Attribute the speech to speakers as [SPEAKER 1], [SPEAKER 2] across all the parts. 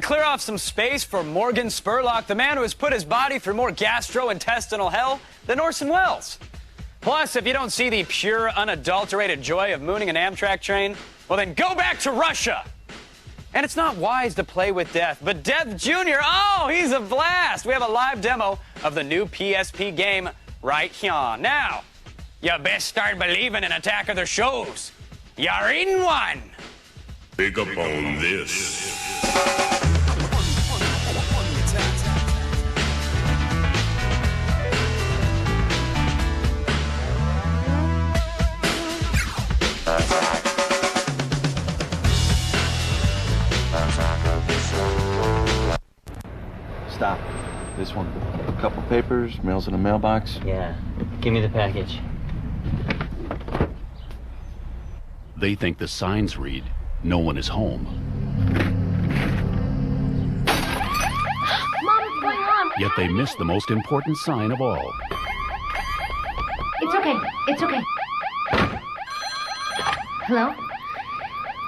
[SPEAKER 1] clear off some space for Morgan Spurlock, the man who has put his body through more gastrointestinal hell than Orson Welles. Plus, if you don't see the pure, unadulterated joy of mooning an Amtrak train, well, then go back to Russia. And it's not wise to play with death, but Death Jr., oh, he's a blast. We have a live demo of the new PSP game right here. Now, you best start believing in Attack of the Shows. You're in one.
[SPEAKER 2] Big up on this.
[SPEAKER 3] Stop. This one. A couple papers, mails in a mailbox.
[SPEAKER 4] Yeah. Give me the package.
[SPEAKER 5] They think the signs read, "No one is home."
[SPEAKER 6] Mom, what's going on?
[SPEAKER 5] Yet they miss the most important sign of all.
[SPEAKER 6] It's okay. It's okay. Hello?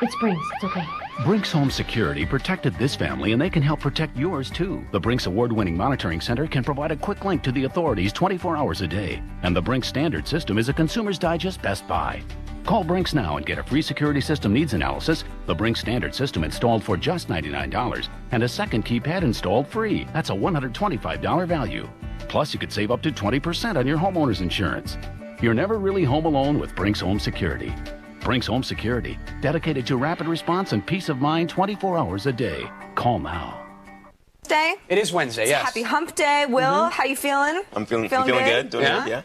[SPEAKER 6] It's Brinks. It's okay.
[SPEAKER 5] Brinks Home Security protected this family, and they can help protect yours, too. The Brinks award-winning monitoring center can provide a quick link to the authorities 24 hours a day. And the Brinks Standard System is a Consumer's Digest Best Buy. Call Brinks now and get a free security system needs analysis, the Brinks Standard System installed for just $99, and a second keypad installed free. That's a $125 value. Plus, you could save up to 20% on your homeowner's insurance. You're never really home alone with Brinks Home Security. Brinks Home Security, dedicated to rapid response and peace of mind 24 hours a day. Call now.
[SPEAKER 7] Day.
[SPEAKER 1] It is Wednesday,
[SPEAKER 7] It's
[SPEAKER 1] yes.
[SPEAKER 7] Happy Hump Day. Will, how you feeling?
[SPEAKER 8] I'm feeling good. Doing
[SPEAKER 1] Yeah?
[SPEAKER 8] good, yeah.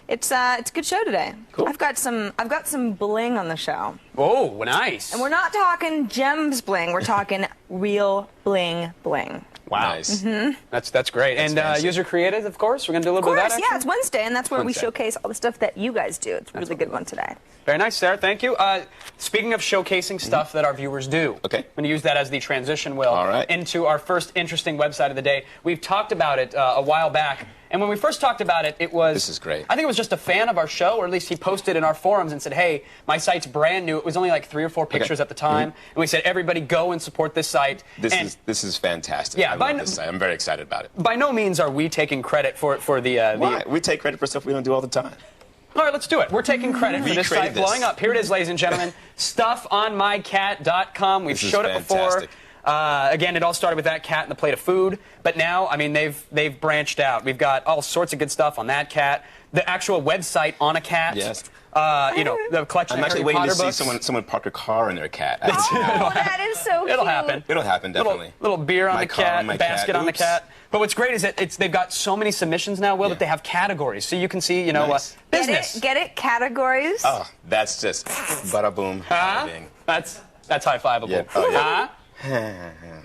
[SPEAKER 7] It's a good show today.
[SPEAKER 1] Cool.
[SPEAKER 7] I've got some bling on the show.
[SPEAKER 1] Oh, nice.
[SPEAKER 7] And we're not talking gems bling, we're talking real bling bling.
[SPEAKER 1] Wow.
[SPEAKER 8] Nice.
[SPEAKER 1] That's great.
[SPEAKER 8] That's
[SPEAKER 1] and
[SPEAKER 8] fancy.
[SPEAKER 1] user created, of course. We're going to do a
[SPEAKER 7] Of
[SPEAKER 1] little bit of
[SPEAKER 7] course,
[SPEAKER 1] that,
[SPEAKER 7] yeah, it's Wednesday, and that's where we
[SPEAKER 8] Wednesday.
[SPEAKER 7] showcase all the stuff that you guys do. It's a really good one today.
[SPEAKER 1] Very nice, Sarah. Thank you. Speaking of showcasing stuff that our viewers do,
[SPEAKER 8] Okay.
[SPEAKER 1] I'm going to use that as the transition, Will,
[SPEAKER 8] All right.
[SPEAKER 1] into our first interesting website of the day. We've talked about it a while back, and when we first talked about it, it was...
[SPEAKER 8] This is great.
[SPEAKER 1] I think it was just a fan of our show, or at least he posted in our forums and said, hey, my site's brand new. It was only like 3 or 4 pictures at the time, and we said, everybody go and support this site.
[SPEAKER 8] This
[SPEAKER 1] And
[SPEAKER 8] is fantastic.
[SPEAKER 1] Yeah,
[SPEAKER 8] I love this site. I'm very excited about it.
[SPEAKER 1] by no means are we taking credit for the...
[SPEAKER 8] Why? We take credit for stuff we don't do all the time.
[SPEAKER 1] All right, let's do it. We're taking credit for
[SPEAKER 8] We
[SPEAKER 1] this
[SPEAKER 8] created
[SPEAKER 1] site
[SPEAKER 8] this.
[SPEAKER 1] blowing up. Here it is, ladies and gentlemen. StuffOnMyCat.com. We've
[SPEAKER 8] This is
[SPEAKER 1] showed it before.
[SPEAKER 8] fantastic.
[SPEAKER 1] Again, it all started with that cat and the plate of food. But now, I mean, they've branched out. We've got all sorts of good stuff on that cat. The actual website on a cat.
[SPEAKER 8] Yes.
[SPEAKER 1] You know, the collection
[SPEAKER 8] I'm
[SPEAKER 1] of
[SPEAKER 8] actually
[SPEAKER 1] Harry
[SPEAKER 8] waiting
[SPEAKER 1] Potter
[SPEAKER 8] to see
[SPEAKER 1] books.
[SPEAKER 8] someone park a car in their cat.
[SPEAKER 7] Oh, that is so cute.
[SPEAKER 1] It'll happen.
[SPEAKER 8] It'll happen, definitely.
[SPEAKER 1] Little beer on
[SPEAKER 8] My
[SPEAKER 1] the
[SPEAKER 8] car
[SPEAKER 1] cat,
[SPEAKER 8] on my
[SPEAKER 1] basket
[SPEAKER 8] cat.
[SPEAKER 1] on the
[SPEAKER 8] Oops.
[SPEAKER 1] cat. But what's great is that they've got so many submissions now, Will, that they have categories. So you can see, you know,
[SPEAKER 8] Nice.
[SPEAKER 1] business.
[SPEAKER 7] Get it? Categories?
[SPEAKER 8] Oh, that's just bada boom.
[SPEAKER 1] Huh?
[SPEAKER 8] bada bing.
[SPEAKER 1] That's high-fiveable.
[SPEAKER 8] Yeah. Oh, yeah.
[SPEAKER 1] Huh?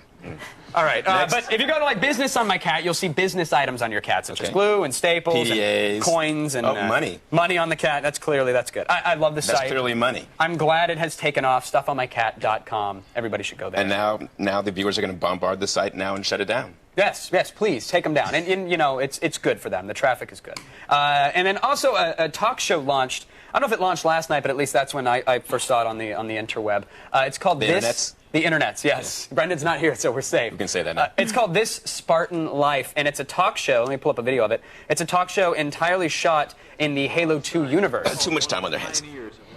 [SPEAKER 1] All right,
[SPEAKER 8] Next.
[SPEAKER 1] but if you go to like business on my cat, you'll see business items on your cat, such as
[SPEAKER 8] Okay.
[SPEAKER 1] glue and staples and
[SPEAKER 8] PDAs.
[SPEAKER 1] coins and
[SPEAKER 8] Money.
[SPEAKER 1] Money on the cat. That's good. I love the
[SPEAKER 8] That's
[SPEAKER 1] site.
[SPEAKER 8] clearly money.
[SPEAKER 1] I'm glad it has taken off. StuffOnMyCat.com. Everybody should go there.
[SPEAKER 8] And now the viewers are going to bombard the site now and shut it down.
[SPEAKER 1] Yes, please take them down. And you know, it's good for them. The traffic is good. And then also a talk show launched. I don't know if it launched last night, but at least that's when I first saw it on the interweb. It's called
[SPEAKER 8] The
[SPEAKER 1] This.
[SPEAKER 8] Internets?
[SPEAKER 1] The Internets, yes. Brendan's not here, so we're safe.
[SPEAKER 8] We can say that now.
[SPEAKER 1] It's called This Spartan Life, and it's a talk show. Let me pull up a video of it. It's a talk show entirely shot in the Halo 2 universe.
[SPEAKER 8] Too much time on their hands.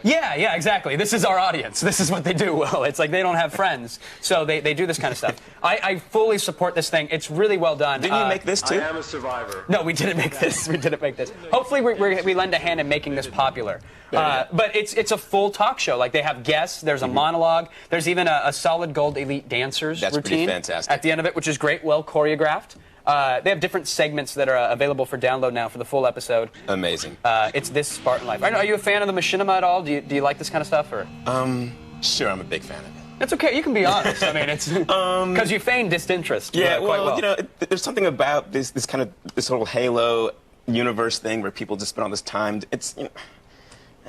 [SPEAKER 1] Yeah, exactly. This is our audience. This is what they do, Will. It's like they don't have friends, so they do this kind of stuff. I fully support this thing. It's really well done.
[SPEAKER 8] Didn't you make this too?
[SPEAKER 2] I am a survivor.
[SPEAKER 1] No, we didn't make this. Hopefully, we lend a hand in making this popular. But it's a full talk show. Like, they have guests. There's a monologue. There's even a solid gold elite dancers
[SPEAKER 8] That's pretty
[SPEAKER 1] routine
[SPEAKER 8] fantastic.
[SPEAKER 1] at the end of it, which is great, well choreographed. They have different segments that are available for download now for the full episode.
[SPEAKER 8] Amazing.
[SPEAKER 1] It's This Spartan Life. Are you a fan of the machinima at all? Do you like this kind of stuff? Or
[SPEAKER 8] Sure, I'm a big fan of it.
[SPEAKER 1] That's okay. You can be honest. I mean, it's because you feign disinterest.
[SPEAKER 8] Yeah,
[SPEAKER 1] quite well.
[SPEAKER 8] you know, there's something about this whole Halo universe thing where people just spend all this time. It's, you know,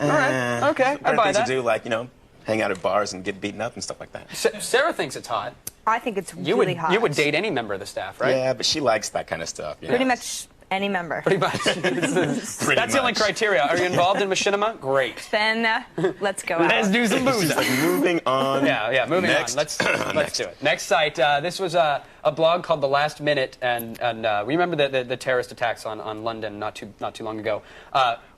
[SPEAKER 1] all right. Okay, I
[SPEAKER 8] better
[SPEAKER 1] buy
[SPEAKER 8] things
[SPEAKER 1] that.
[SPEAKER 8] to do, like, you know, hang out at bars and get beaten up and stuff like that.
[SPEAKER 1] Sarah thinks it's hot.
[SPEAKER 7] I think it's really hot.
[SPEAKER 1] You would date any member of the staff, right?
[SPEAKER 8] Yeah, but she likes that kind of stuff. You
[SPEAKER 7] Pretty
[SPEAKER 8] know?
[SPEAKER 7] much Any member.
[SPEAKER 1] Pretty much. That's the only criteria. Are you involved in machinima? Great.
[SPEAKER 7] Then let's go out.
[SPEAKER 1] Let's do some booze.
[SPEAKER 8] Like moving on.
[SPEAKER 1] Yeah, moving
[SPEAKER 8] Next.
[SPEAKER 1] on. Let's do it. Next site. This was a blog called The Last Minute, and we remember the terrorist attacks on London not too long ago.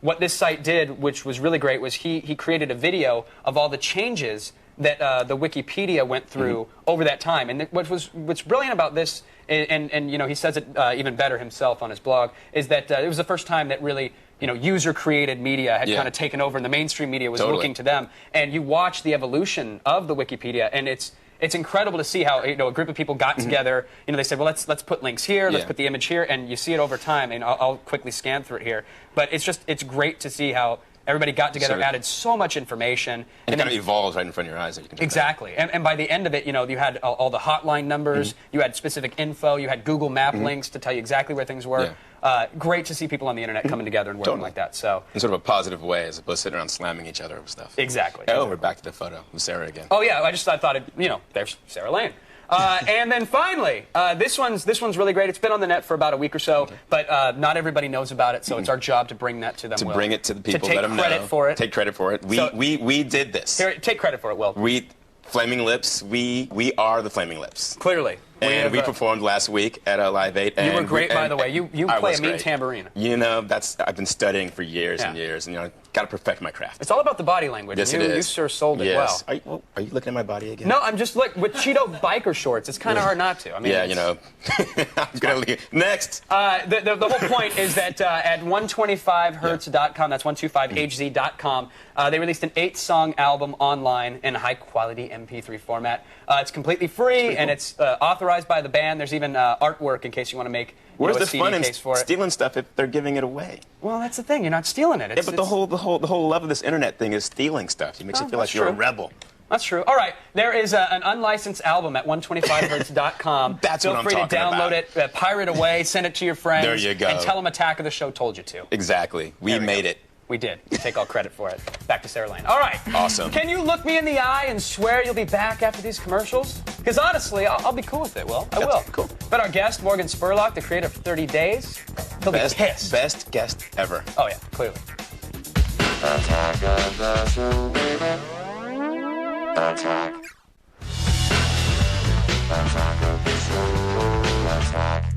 [SPEAKER 1] What this site did, which was really great, was he created a video of all the changes that the Wikipedia went through over that time. And what's brilliant about this, and you know, he says it even better himself on his blog, is that it was the first time that really, you know, user-created media had kind of taken over, and the mainstream media was looking to them. And you watch the evolution of the Wikipedia, and it's incredible to see how, you know, a group of people got together. You know, they said, well, let's put links here, let's put the image here, and you see it over time. And I'll quickly scan through it here, but it's great to see how everybody got together, added so much information.
[SPEAKER 8] And it kind of evolves right in front of your eyes.
[SPEAKER 1] Exactly. And by the end of it, you know, you had all the hotline numbers, you had specific info, you had Google Map links to tell you exactly where things were. Great to see people on the internet coming together and working like that. So
[SPEAKER 8] in sort of a positive way, as opposed to sitting around slamming each other over stuff.
[SPEAKER 1] Exactly.
[SPEAKER 8] Oh, we're back to the photo of Sarah again.
[SPEAKER 1] Oh yeah, I thought you know, there's Sarah Lane. And then finally, this one's really great. It's been on the net for about a week or so, but not everybody knows about it. So it's our job to bring that to them.
[SPEAKER 8] To bring it to the people,
[SPEAKER 1] to
[SPEAKER 8] let them know.
[SPEAKER 1] Take credit for it.
[SPEAKER 8] Take credit for it. We did this.
[SPEAKER 1] Here, take credit for it, Will.
[SPEAKER 8] Flaming Lips. We are the Flaming Lips.
[SPEAKER 1] Clearly.
[SPEAKER 8] And we performed last week at Live 8.
[SPEAKER 1] You were great, by the way. You play a mean tambourine.
[SPEAKER 8] You know, I've been studying for years and years, and you know, got to perfect my craft.
[SPEAKER 1] It's all about the body language.
[SPEAKER 8] Yes,
[SPEAKER 1] it is. You sure sold it well.
[SPEAKER 8] Are you looking at my body again?
[SPEAKER 1] No, I'm just with Cheeto biker shorts. It's kind of hard not to. I mean,
[SPEAKER 8] yeah, you know. I'm gonna leave. Next.
[SPEAKER 1] The whole point is that at 125hertz.com, that's 125hz.com, they released an 8-song album online in high-quality MP3 format. It's completely free, and it's authorized by the band. There's even artwork in case you want to make
[SPEAKER 8] Where's
[SPEAKER 1] a
[SPEAKER 8] the
[SPEAKER 1] CD
[SPEAKER 8] fun in
[SPEAKER 1] case for it.
[SPEAKER 8] stealing stuff if they're giving it away?
[SPEAKER 1] Well, that's the thing. You're not stealing it.
[SPEAKER 8] Yeah, but the whole love of this internet thing is stealing stuff. It makes you feel like you're a rebel.
[SPEAKER 1] That's true. All right, there is an unlicensed album at 125hertz.com.
[SPEAKER 8] That's
[SPEAKER 1] Feel
[SPEAKER 8] what I'm
[SPEAKER 1] free to
[SPEAKER 8] talking
[SPEAKER 1] download
[SPEAKER 8] about.
[SPEAKER 1] it, pirate away, send it to your friends.
[SPEAKER 8] There you go.
[SPEAKER 1] And tell them Attack of the Show told you to.
[SPEAKER 8] Exactly. We made it.
[SPEAKER 1] We did. We take all credit for it. Back to Sarah Lane. All right.
[SPEAKER 8] Awesome.
[SPEAKER 1] Can you look me in the eye and swear you'll be back after these commercials? Because honestly, I'll be cool with it, Will. I will.
[SPEAKER 8] Cool.
[SPEAKER 1] But our guest, Morgan Spurlock, the creator of 30 Days, he'll be pissed.
[SPEAKER 8] Best guest ever.
[SPEAKER 1] Oh, yeah, clearly.
[SPEAKER 2] Attack of the Show, baby. Attack. Attack of the Show. Attack.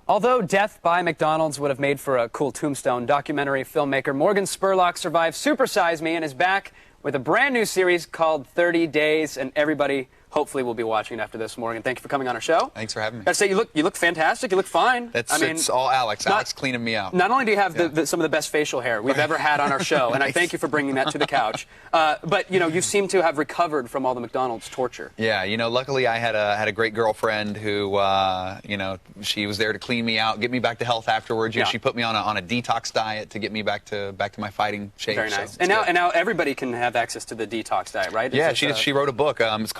[SPEAKER 1] Although Death by McDonald's would have made for a cool tombstone, documentary filmmaker Morgan Spurlock survived Super Size Me and is back with a brand new series called 30 Days, and everybody hopefully will be watching it after this. Morgan, thank you for coming on our show.
[SPEAKER 9] Thanks for having me.
[SPEAKER 1] Gotta say, you look fantastic. You look fine.
[SPEAKER 9] It's all Alex. Alex cleaning me out.
[SPEAKER 1] Not only do you have some of the best facial hair we've ever had on our show, and I thank you for bringing that to the couch, but you know, you seem to have recovered from all the McDonald's torture.
[SPEAKER 9] Yeah, you know, luckily I had a great girlfriend who, you know, she was there to clean me out, get me back to health afterwards. You know, she put me on a detox diet to get me back to my fighting shape.
[SPEAKER 1] Very nice.
[SPEAKER 9] So
[SPEAKER 1] and now everybody can have access to the detox diet, right?
[SPEAKER 9] Yeah, she wrote a book. It's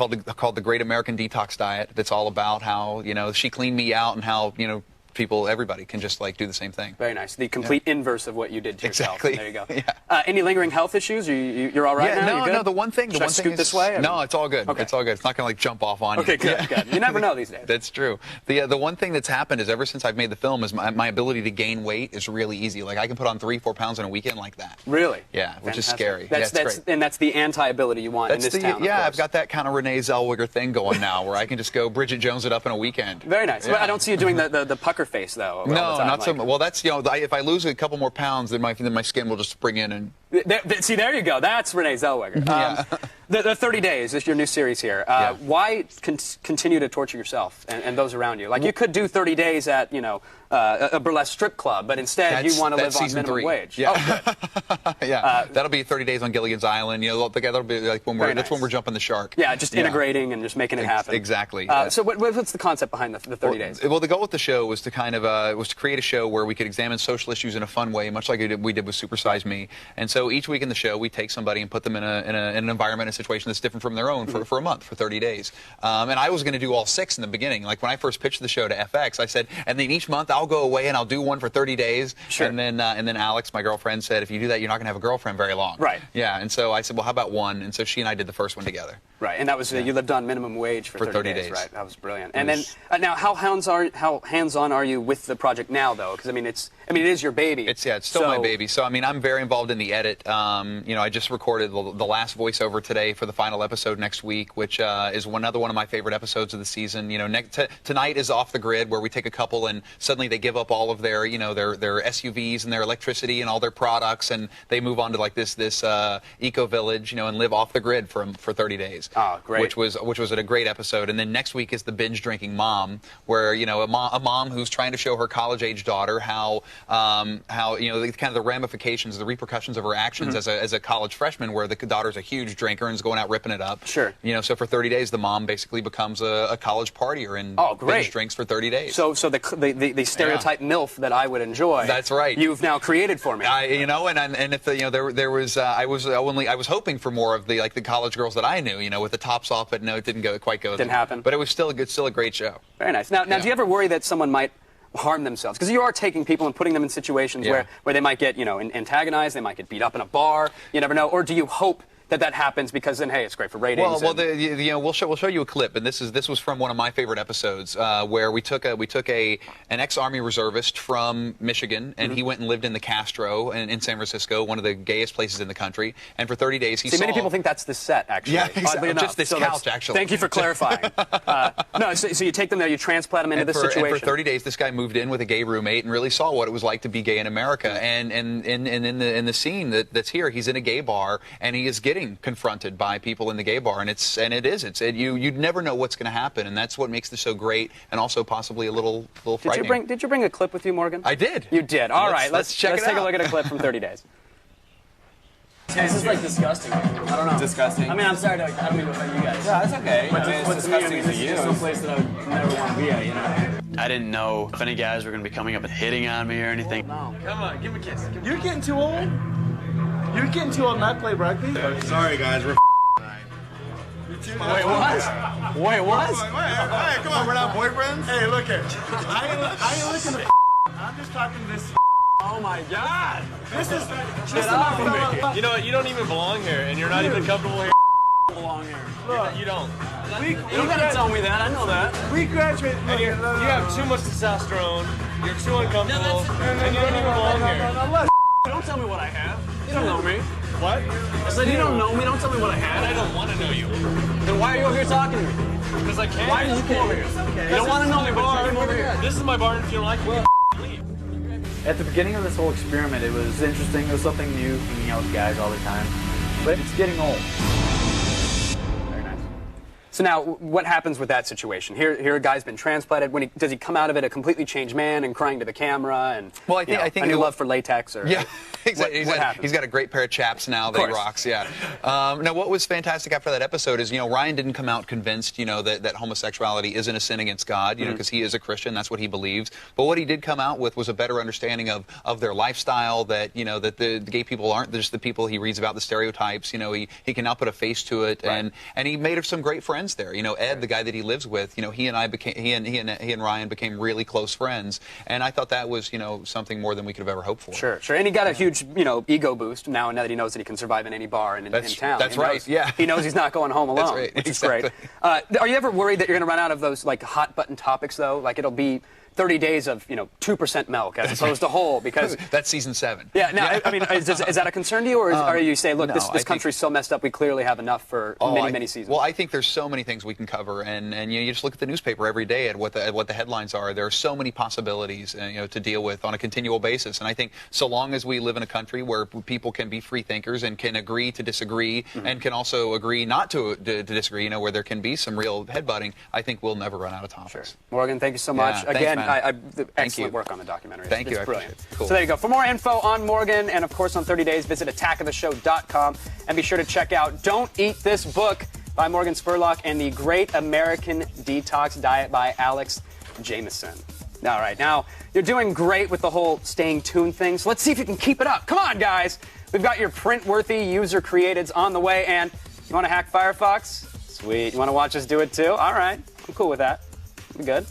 [SPEAKER 9] called The Great American Detox Diet. That's all about how, you know, she cleaned me out and how, you know, everybody can just like do the same thing.
[SPEAKER 1] Very nice. The complete inverse of what you did to yourself.
[SPEAKER 9] Exactly.
[SPEAKER 1] There you go.
[SPEAKER 9] Yeah.
[SPEAKER 1] Any lingering health issues? You're all right now?
[SPEAKER 9] No. The one thing.
[SPEAKER 1] Should I scoot this way?
[SPEAKER 9] No, it's all good.
[SPEAKER 1] Okay.
[SPEAKER 9] It's all good. It's not going to like jump off on you.
[SPEAKER 1] Okay, good. You never know these days.
[SPEAKER 9] That's true. The one thing that's happened is ever since I've made the film is my ability to gain weight is really easy. Like I can put on 3-4 pounds in a weekend like that.
[SPEAKER 1] Really?
[SPEAKER 9] Yeah, which is scary.
[SPEAKER 1] That's
[SPEAKER 9] great.
[SPEAKER 1] And that's the anti-ability you want in this town.
[SPEAKER 9] Yeah, I've got that kind of Renee Zellweger thing going now, where I can just go Bridget Jones it up in a weekend.
[SPEAKER 1] Very nice.
[SPEAKER 9] Yeah.
[SPEAKER 1] But I don't see you doing the pucker face though.
[SPEAKER 9] No, not so much. Well, that's, you know, if I lose a couple more pounds, then my skin will just spring in and.
[SPEAKER 1] See, there you go. That's Renee Zellweger. The 30 Days, this is your new series here. Why continue to torture yourself and those around you? Like, you could do 30 days at, you know, a burlesque strip club, but instead you want to live on minimum wage.
[SPEAKER 9] Yeah.
[SPEAKER 1] Oh,
[SPEAKER 9] yeah. That'll be 30 Days on Gilligan's Island. You know, that'll be like when that's when we're jumping the shark.
[SPEAKER 1] Yeah, just integrating and just making it happen.
[SPEAKER 9] Exactly.
[SPEAKER 1] So what's the concept behind the 30 Days?
[SPEAKER 9] Well, the goal with the show was to kind of was to create a show where we could examine social issues in a fun way, much like we did with Super Size Me. And so so each week in the show, we take somebody and put them in an environment, a situation that's different from their own for a month, for 30 days. And I was going to do all 6 in the beginning. Like when I first pitched the show to FX, I said, and then each month I'll go away and I'll do one for 30 days.
[SPEAKER 1] Sure.
[SPEAKER 9] And then Alex, my girlfriend, said, if you do that, you're not going to have a girlfriend very long.
[SPEAKER 1] Right.
[SPEAKER 9] Yeah. And so I said, well, how about one? And so she and I did the first one together.
[SPEAKER 1] Right, and that was you lived on minimum wage for 30 days. Right, that was brilliant. And then now, how hands-on are you with the project now, though? Because it is your baby.
[SPEAKER 9] It's still my baby. So I'm very involved in the edit. I just recorded the last voiceover today for the final episode next week, which is another one of my favorite episodes of the season. Tonight is Off the Grid, where we take a couple and suddenly they give up all of their their SUVs and their electricity and all their products, and they move on to like this eco village, and live off the grid for 30 days.
[SPEAKER 1] Oh, great.
[SPEAKER 9] Which was a great episode. And then next week is the binge drinking mom, where a mom who's trying to show her college age daughter how the ramifications, the repercussions of her actions as a college freshman, where the daughter's a huge drinker and is going out ripping it up.
[SPEAKER 1] Sure.
[SPEAKER 9] So for 30 days, the mom basically becomes a college partier and binge drinks for 30 days.
[SPEAKER 1] So the stereotype MILF that I would enjoy.
[SPEAKER 9] That's right.
[SPEAKER 1] You've now created for me.
[SPEAKER 9] And if there was I was hoping for more of the college girls that I knew, with the tops off, but no, it didn't quite go.
[SPEAKER 1] Didn't happen.
[SPEAKER 9] But it was still a great show.
[SPEAKER 1] Very nice. Now, do you ever worry that someone might harm themselves? Because you are taking people and putting them in situations where they might get antagonized, they might get beat up in a bar. You never know. Or do you hope that happens because then, hey, it's great for ratings?
[SPEAKER 9] We'll show you a clip, and this was from one of my favorite episodes where we took an ex-Army reservist from Michigan, and he went and lived in the Castro in San Francisco, one of the gayest places in the country, and for 30 days he saw...
[SPEAKER 1] many people think that's the set, actually.
[SPEAKER 9] Yeah, exactly. Just this couch, actually.
[SPEAKER 1] Thank you for clarifying. So you take them there, you transplant them into this situation.
[SPEAKER 9] And for 30 days, this guy moved in with a gay roommate and really saw what it was like to be gay in America. And in the scene that's here, he's in a gay bar, and he is getting confronted by people in the gay bar, and you'd never know what's going to happen, and that's what makes the show great, and also possibly a little frightening.
[SPEAKER 1] Did you bring a clip with you, Morgan?
[SPEAKER 9] I did.
[SPEAKER 1] You did. All right, let's
[SPEAKER 9] check it out.
[SPEAKER 1] Let's take a look at a clip from 30 days.
[SPEAKER 10] This is like disgusting. I don't know.
[SPEAKER 1] Disgusting.
[SPEAKER 10] I mean, I'm sorry. I don't mean to offend you guys.
[SPEAKER 1] Yeah, that's okay.
[SPEAKER 10] But
[SPEAKER 1] it's disgusting to you.
[SPEAKER 10] It's some place that I would never want to be at.
[SPEAKER 11] I didn't know if any guys were going to be coming up and hitting on me or anything.
[SPEAKER 10] No. Come on, give him a kiss. You're getting too old. You're getting too old not to play rugby.
[SPEAKER 12] Sorry, guys. We're
[SPEAKER 10] Wait, what? Wait, what?
[SPEAKER 12] Hey, come on. We're not boyfriends.
[SPEAKER 10] Hey, look here. I ain't looking to I'm just talking this. Oh my God! This is my fellow.
[SPEAKER 12] You know what? You don't even belong here, and you're not even comfortable here.
[SPEAKER 10] Belong here.
[SPEAKER 12] Look, you don't.
[SPEAKER 10] You don't gotta tell me that. I know that.
[SPEAKER 12] We graduated. And you have too much testosterone. You're too uncomfortable, and you don't even belong here.
[SPEAKER 10] Don't tell me what I have. You don't know me.
[SPEAKER 12] What?
[SPEAKER 10] I said you don't know me. Don't tell me what I have.
[SPEAKER 12] I don't want to know you.
[SPEAKER 10] Then why are you over here talking to me?
[SPEAKER 12] Because I can't.
[SPEAKER 10] Why did you come over here? You don't want to know me, but you came over here.
[SPEAKER 12] This is my bar, and if you don't like it, leave.
[SPEAKER 13] At the beginning of this whole experiment, it was interesting. It was something new, hanging out with guys all the time. But it's getting old.
[SPEAKER 1] Very nice. So now, what happens with that situation? Here a guy's been transplanted. Does he come out of it a completely changed man and crying to the camera and
[SPEAKER 9] I think
[SPEAKER 1] a new love for latex? Or,
[SPEAKER 9] yeah, exactly.
[SPEAKER 1] What happens?
[SPEAKER 9] He's got a great pair of chaps now that he rocks. Yeah. Now, what was fantastic after that episode is Ryan didn't come out convinced that homosexuality isn't a sin against God, because he is a Christian. That's what he believes. But what he did come out with was a better understanding of their lifestyle. That that the gay people aren't just the people he reads about, the stereotypes. He can now put a face to it, and he made some great friends there. Ed, the guy that he lives with, he and Ryan became really close friends, and I thought that was something more than we could have ever hoped for.
[SPEAKER 1] Sure. And he got a huge ego boost now that he knows that he can survive in any bar in town.
[SPEAKER 9] That's right. Yeah.
[SPEAKER 1] He knows he's not going home alone,
[SPEAKER 9] that's right.
[SPEAKER 1] Which is great. Are you ever worried that you're going to run out of those hot button topics though? Like it'll be 30 days of 2% milk as opposed to whole, because
[SPEAKER 9] that's season 7.
[SPEAKER 1] Yeah. Now, I mean, is that a concern to you, or are you saying, look, this country's so messed up, we clearly have enough for many seasons?
[SPEAKER 9] Well, I think there's so many things we can cover, and you just look at the newspaper every day at what the headlines are. There are so many possibilities to deal with on a continual basis, and I think so long as we live in a country where people can be free thinkers and can agree to disagree, and can also agree not to disagree, where there can be some real headbutting, I think we'll never run out of topics.
[SPEAKER 1] Sure. Morgan, thank you so much.
[SPEAKER 9] Again.
[SPEAKER 1] Excellent work on the documentary.
[SPEAKER 9] Thank you.
[SPEAKER 1] It's brilliant.
[SPEAKER 9] Cool.
[SPEAKER 1] So there you go. For more info on Morgan and, of course, on 30 Days, visit attackoftheshow.com. And be sure to check out Don't Eat This Book by Morgan Spurlock and The Great American Detox Diet by Alex Jamieson. All right, now you're doing great with the whole staying tuned thing, so let's see if you can keep it up. Come on, guys. We've got your print-worthy user-createds on the way, and you want to hack Firefox? Sweet. You want to watch us do it too? All right, I'm cool with that. Be good.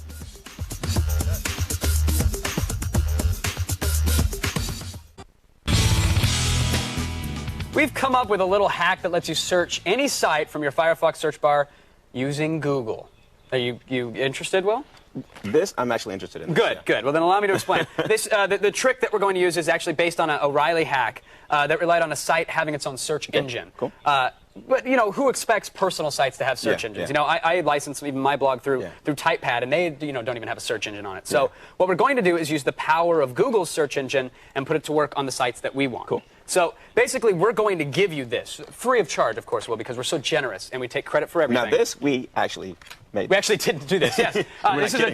[SPEAKER 1] We've come up with a little hack that lets you search any site from your Firefox search bar using Google. Are you interested, Will?
[SPEAKER 8] This, I'm actually interested in.
[SPEAKER 1] Good, good. Well, then allow me to explain. This, the trick that we're going to use is actually based on a O'Reilly hack that relied on a site having its own search engine.
[SPEAKER 8] Cool.
[SPEAKER 1] But, you know, who expects personal sites to have search engines? You know, I license even my blog through TypePad, and they, you know, don't even have a search engine on it. So what we're going to do is use the power of Google's search engine and put it to work on the sites that we want. Cool. So basically, we're going to give you this free of charge, of course, Will, because we're so generous and we take credit for everything.
[SPEAKER 8] Now, this we actually made.
[SPEAKER 1] We actually did do this. Yes,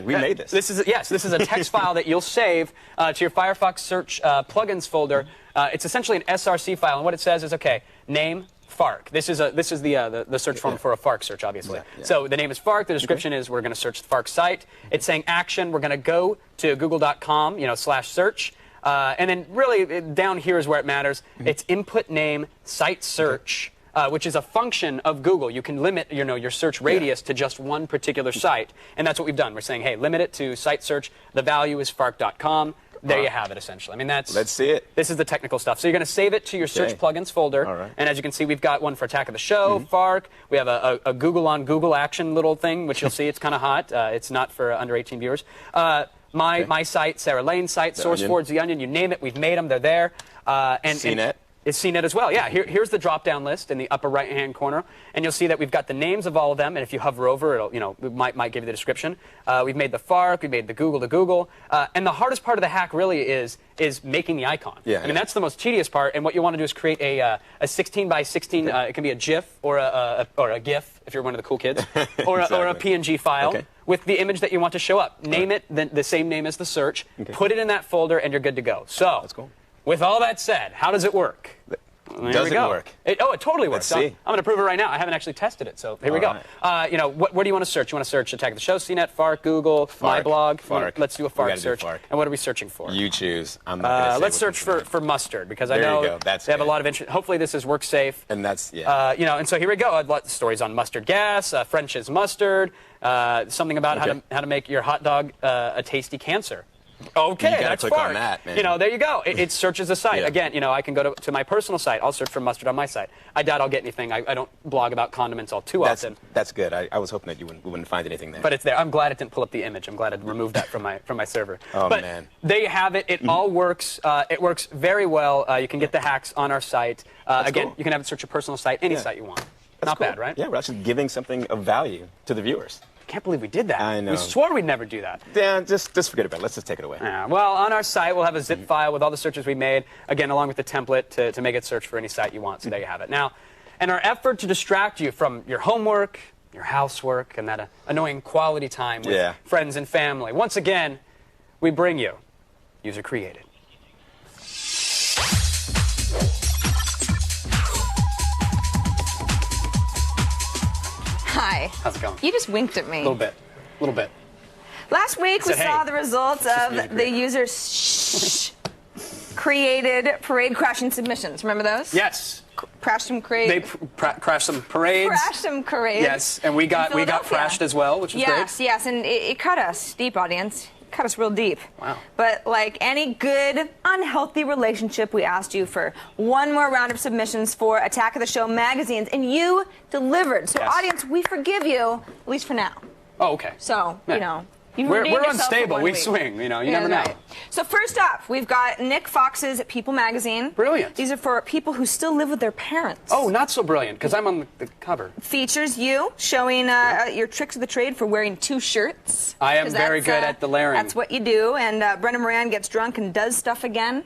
[SPEAKER 8] we made this.
[SPEAKER 1] This is this is a text file that you'll save to your Firefox search plugins folder. It's essentially an SRC file, and what it says is, okay, name FARC. This is the search form for a FARC search, obviously. So the name is FARC. The description is we're going to search the FARC site. It's saying action. We're going to go to google.com, you know, /search. And then really down here is where it matters. It's input name site search, which is a function of Google. You can limit, you know, your search radius to just one particular site, and that's what we've done. We're saying, hey, limit it to site search. The value is farc.com. There you have it, essentially. I mean, that's...
[SPEAKER 8] Let's see it.
[SPEAKER 1] This is the technical stuff. So you're going to save it to your search plugins folder.
[SPEAKER 8] All right.
[SPEAKER 1] And as you can see, we've got one for Attack of the Show, FARC. We have a Google on Google action little thing, which you'll see. It's kind of hot. It's not for under 18 viewers. My site, Sarah Lane's site, SourceForge, The Onion, you name it, we've made them, they're there. And
[SPEAKER 8] CNET.
[SPEAKER 1] It's CNET as well, yeah. Here's the drop-down list in the upper right-hand corner, and you'll see that we've got the names of all of them, and if you hover over, it'll, you know, it might give you the description. We've made the FARC, we've made the Google to Google, and the hardest part of the hack really is making the icon. I mean, that's the most tedious part, and what you want to do is create a 16 by 16, it can be a GIF or a GIF, if you're one of the cool kids, or a PNG file. With the image that you want to show up. Name it the same name as the search, put it in that folder, and you're good to go. So, with all that said, how does it work?
[SPEAKER 8] Does it work?
[SPEAKER 1] It totally works.
[SPEAKER 8] Let's see.
[SPEAKER 1] I'm going to prove it right now. I haven't actually tested it, so here we go. You know, where do you want to search? You want to search Attack of the Show, CNET, FARC, Google, my blog. Let's do a FARC search. And what are we searching for?
[SPEAKER 8] You choose. I'm not gonna say
[SPEAKER 1] let's search for mustard, because I know they have a lot of interest. Hopefully this is work safe.
[SPEAKER 8] And that's,
[SPEAKER 1] you know, and so here we go. Stories on mustard gas, French's mustard, something about how to make your hot dog a tasty cancer. Okay,
[SPEAKER 8] you
[SPEAKER 1] that's
[SPEAKER 8] click
[SPEAKER 1] FARC.
[SPEAKER 8] on that, man.
[SPEAKER 1] You know, there you go. It searches the site. Again, you know, I can go to my personal site. I'll search for mustard on my site. I doubt I'll get anything. I don't blog about condiments all too often.
[SPEAKER 8] That's good. I was hoping that we wouldn't find anything there.
[SPEAKER 1] But it's there. I'm glad it didn't pull up the image. I'm glad it removed that from my server.
[SPEAKER 8] But man.
[SPEAKER 1] There you have it. It all works. It works very well. You can get the hacks on our site. Again, you can have it search your personal site, any site you want. Not bad, right?
[SPEAKER 8] Yeah, we're actually giving something of value to the viewers.
[SPEAKER 1] Can't believe we did that.
[SPEAKER 8] I know.
[SPEAKER 1] We swore we'd never do that.
[SPEAKER 8] Yeah, just forget about it. Let's just take it away.
[SPEAKER 1] Well, on our site, we'll have a zip file with all the searches we made, again, along with the template to make it search for any site you want. So there you have it. Now, in our effort to distract you from your homework, your housework, and that annoying quality time with friends and family, once again, we bring you User Created.
[SPEAKER 7] Hi.
[SPEAKER 1] How's it going?
[SPEAKER 7] You just winked at me.
[SPEAKER 1] A little bit. A little bit.
[SPEAKER 7] Last week we saw the results of the users created parade crashing submissions. Remember those?
[SPEAKER 1] Yes.
[SPEAKER 7] Crashed some parades.
[SPEAKER 1] They crashed some parades.
[SPEAKER 7] Crashed some parades.
[SPEAKER 1] Yes, and we got crashed as well, which was great.
[SPEAKER 7] Yes, and it cut us deep, audience. It cut us real deep.
[SPEAKER 1] Wow.
[SPEAKER 7] But like any good, unhealthy relationship, we asked you for one more round of submissions for Attack of the Show magazines, and you delivered. So, audience, we forgive you, at least for now.
[SPEAKER 1] Oh, okay.
[SPEAKER 7] So, you know.
[SPEAKER 1] We're unstable. We swing. You know, you never know.
[SPEAKER 7] Right. So first up, we've got Nick Fox's People magazine.
[SPEAKER 1] Brilliant.
[SPEAKER 7] These are for people who still live with their parents.
[SPEAKER 1] Oh, not so brilliant, because I'm on the cover.
[SPEAKER 7] Features you showing your tricks of the trade for wearing 2 shirts.
[SPEAKER 1] I am very good at the layering.
[SPEAKER 7] That's what you do. And Brendan Moran gets drunk and does stuff again.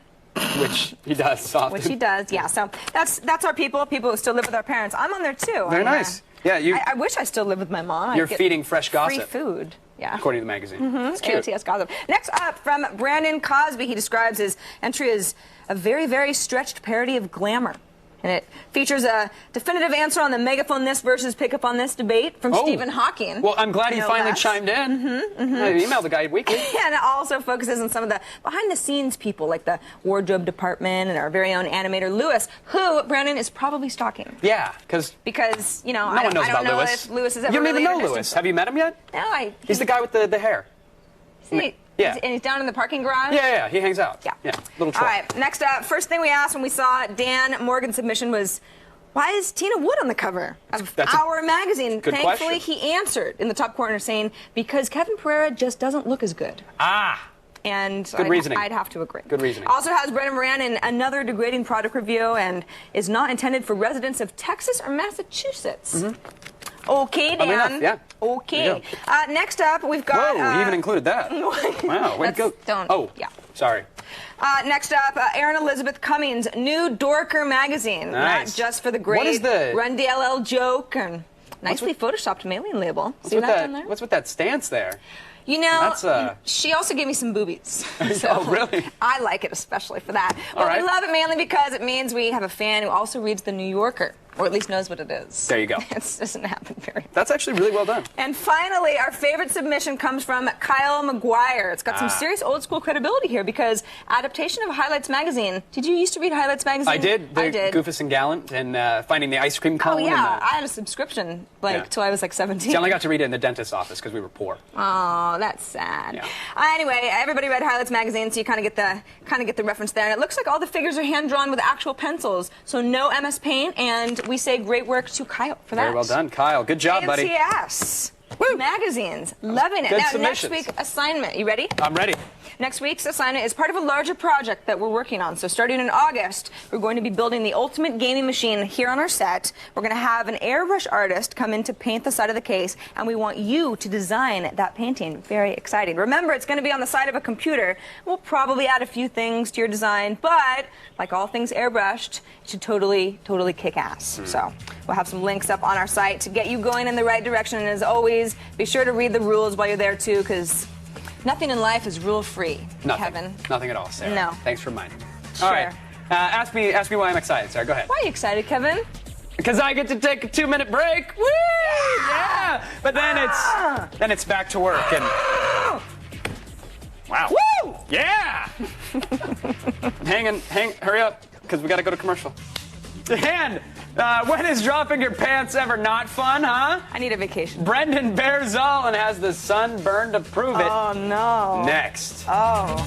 [SPEAKER 1] Which he does often.
[SPEAKER 7] Which he does, yeah. So that's our people who still live with their parents. I'm on there too.
[SPEAKER 1] Very nice. Yeah,
[SPEAKER 7] I wish I still lived with my mom.
[SPEAKER 1] You're feeding fresh gossip.
[SPEAKER 7] Free food. Yeah.
[SPEAKER 1] According to the magazine.
[SPEAKER 7] It's cute. AOTS gossip. Next up, from Brandon Cosby, he describes his entry as a very, very stretched parody of glamour. And it features a definitive answer on the megaphone this versus pick up on this debate from Stephen Hawking.
[SPEAKER 1] Well, I'm glad he
[SPEAKER 7] no
[SPEAKER 1] finally
[SPEAKER 7] less.
[SPEAKER 1] chimed in. I emailed the guy weekly.
[SPEAKER 7] And it also focuses on some of the behind-the-scenes people, like the wardrobe department and our very own animator Lewis, who Brandon is probably stalking.
[SPEAKER 1] Yeah, because
[SPEAKER 7] you know,
[SPEAKER 1] no one knows
[SPEAKER 7] I don't
[SPEAKER 1] about
[SPEAKER 7] know
[SPEAKER 1] Lewis.
[SPEAKER 7] if Lewis is ever
[SPEAKER 1] You don't
[SPEAKER 7] really
[SPEAKER 1] even know
[SPEAKER 7] introduced
[SPEAKER 1] Lewis.
[SPEAKER 7] himself.
[SPEAKER 1] Have you met him yet?
[SPEAKER 7] No,
[SPEAKER 1] He's the guy with the hair.
[SPEAKER 7] Yeah. And he's down in the parking garage?
[SPEAKER 1] Yeah, he hangs out.
[SPEAKER 7] Yeah.
[SPEAKER 1] Little troll.
[SPEAKER 7] All right, next up, first thing we asked when we saw Dan Morgan's submission was, why is Tina Wood on the cover of Our magazine?
[SPEAKER 1] good
[SPEAKER 7] Thankfully,
[SPEAKER 1] question.
[SPEAKER 7] he answered in the top corner saying, because Kevin Pereira just doesn't look as good. And
[SPEAKER 1] Good reasoning.
[SPEAKER 7] I'd have to agree.
[SPEAKER 1] Good reasoning.
[SPEAKER 7] Also has Brendan Moran in another degrading product review and is not intended for residents of Texas or Massachusetts. Okay,
[SPEAKER 1] Oddly
[SPEAKER 7] Dan.
[SPEAKER 1] enough, yeah.
[SPEAKER 7] Okay.
[SPEAKER 1] There you
[SPEAKER 7] Next up, we've got...
[SPEAKER 1] Whoa, he even included that. Wow, way to go.
[SPEAKER 7] Yeah.
[SPEAKER 1] Sorry.
[SPEAKER 7] Next up, Erin Elizabeth Cummings' new Dorker magazine.
[SPEAKER 1] Nice.
[SPEAKER 7] Not just for the great
[SPEAKER 1] What is the-
[SPEAKER 7] Run DLL joke and nicely photoshopped mailing label. See that down there?
[SPEAKER 1] What's with that stance there?
[SPEAKER 7] You know,
[SPEAKER 1] That's,
[SPEAKER 7] she also gave me some boobies.
[SPEAKER 1] Oh, really?
[SPEAKER 7] I like it especially for that.
[SPEAKER 1] All
[SPEAKER 7] But
[SPEAKER 1] right.
[SPEAKER 7] we love it mainly because it means we have a fan who also reads The New Yorker, or at least knows what it is.
[SPEAKER 1] There you go.
[SPEAKER 7] It doesn't happen very
[SPEAKER 1] That's actually really well done.
[SPEAKER 7] And finally, our favorite submission comes from Kyle McGuire. It's got some serious old school credibility here because adaptation of Highlights magazine. Did you used to read Highlights magazine?
[SPEAKER 1] I did.
[SPEAKER 7] I did.
[SPEAKER 1] Goofus and Gallant and Finding the Ice Cream
[SPEAKER 7] Oh
[SPEAKER 1] Cone.
[SPEAKER 7] yeah,
[SPEAKER 1] And
[SPEAKER 7] I had a subscription till I was like 17.
[SPEAKER 1] See, I only got to read it in the dentist's office because we were poor.
[SPEAKER 7] Oh, that's sad.
[SPEAKER 1] Yeah.
[SPEAKER 7] Anyway, everybody read Highlights magazine, so you kind of get the reference there. And it looks like all the figures are hand drawn with actual pencils, so no MS Paint. And we say great work to Kyle for that.
[SPEAKER 1] Very well done, Kyle. Good job, buddy.
[SPEAKER 7] ANTS magazines, loving it.
[SPEAKER 1] Good
[SPEAKER 7] Now,
[SPEAKER 1] submissions.
[SPEAKER 7] next week assignment. You ready?
[SPEAKER 1] I'm ready.
[SPEAKER 7] Next week's assignment is part of a larger project that we're working on. So starting in August, we're going to be building the ultimate gaming machine here on our set. We're going to have an airbrush artist come in to paint the side of the case, and we want you to design that painting. Very exciting. Remember, it's going to be on the side of a computer. We'll probably add a few things to your design, but like all things airbrushed, it should totally kick ass. So we'll have some links up on our site to get you going in the right direction. And as always, be sure to read the rules while you're there too, because nothing in life is rule-free, Kevin.
[SPEAKER 1] Nothing at all, Sarah.
[SPEAKER 7] No.
[SPEAKER 1] Thanks for reminding me.
[SPEAKER 7] Sure.
[SPEAKER 1] All right. Ask me why I'm excited, Sarah. Go ahead.
[SPEAKER 7] Why are you excited, Kevin?
[SPEAKER 1] Because I get to take a 2-minute break. Woo! Yeah! But then it's back to work and wow.
[SPEAKER 7] Woo!
[SPEAKER 1] Yeah! Hurry up, because we got to go to commercial. And when is dropping your pants ever not fun, huh?
[SPEAKER 7] I need a vacation.
[SPEAKER 1] Brendan Berzallen has the sunburn to prove it.
[SPEAKER 7] Oh, no.
[SPEAKER 1] Next.
[SPEAKER 7] Oh.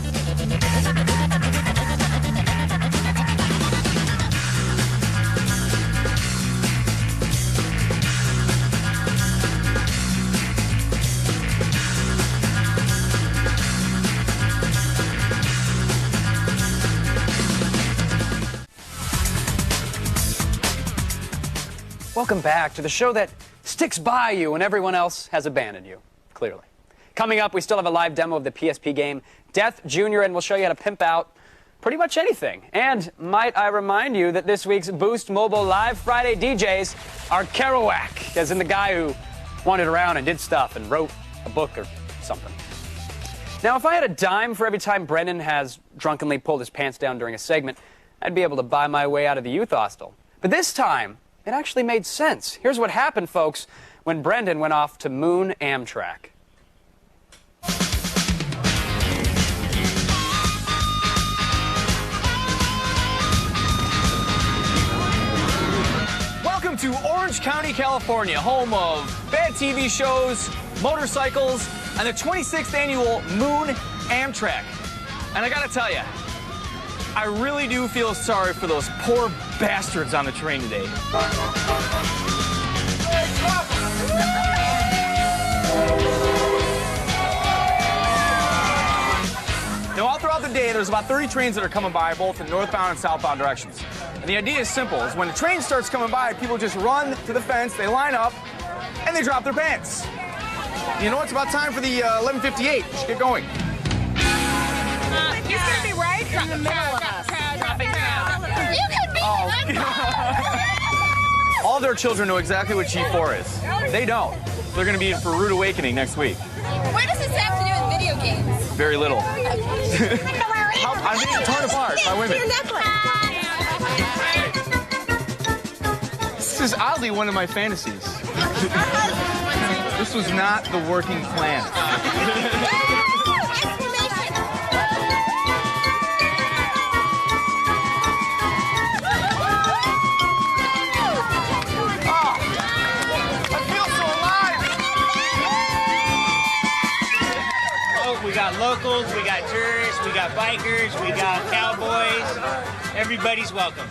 [SPEAKER 1] Welcome back to the show that sticks by you when everyone else has abandoned you, clearly. Coming up, we still have a live demo of the PSP game Death Jr., and we'll show you how to pimp out pretty much anything. And might I remind you that this week's Boost Mobile Live Friday DJs are Kerouac, as in the guy who wandered around and did stuff and wrote a book or something. Now, if I had a dime for every time Brendan has drunkenly pulled his pants down during a segment, I'd be able to buy my way out of the youth hostel. But this time, it actually made sense. Here's what happened, folks, when Brendan went off to Moon Amtrak.
[SPEAKER 12] Welcome to Orange County, California, home of bad TV shows, motorcycles, and the 26th annual Moon Amtrak. And I gotta tell you, I really do feel sorry for those poor bastards on the train today. Now, all throughout the day, there's about 30 trains that are coming by, both in northbound and southbound directions. And the idea is simple, is when the train starts coming by, people just run to the fence, they line up, and they drop their pants. You know, it's about time for the 11:58. We should get going.
[SPEAKER 14] He's gonna be right in the middle of us. You could be
[SPEAKER 12] All their children know exactly what G4 is. They don't. They're going to be in for a rude awakening next week.
[SPEAKER 14] What does this have to do with video games?
[SPEAKER 12] Very little. I'm being torn apart by women. sadly one of my fantasies. This was not the working plan.
[SPEAKER 15] We got locals, we got tourists, we got bikers, we got cowboys. Everybody's welcome.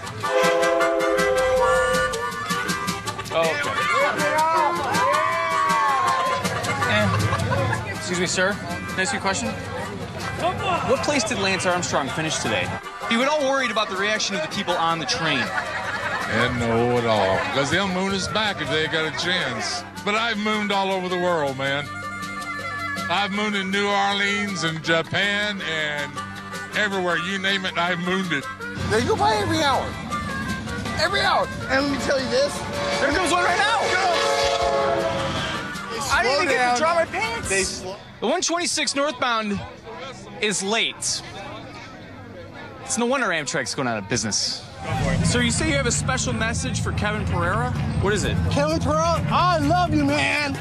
[SPEAKER 12] Excuse me, sir. Can I ask you a question? What place did Lance Armstrong finish today? You were all worried about the reaction of the people on the train.
[SPEAKER 16] And no at all, because they'll moon us back if they got a chance. But I've mooned all over the world, man. I've mooned in New Orleans and Japan and everywhere. You name it, I've mooned it.
[SPEAKER 10] They go by every hour. Every hour. And let me tell you this.
[SPEAKER 12] There comes one right now. I didn't even get to draw my pants. The 126 northbound is late. It's no wonder Amtrak's going out of business. Sir, you say you have a special message for Kevin Pereira? What is it?
[SPEAKER 10] Kevin Pereira, I love you, man.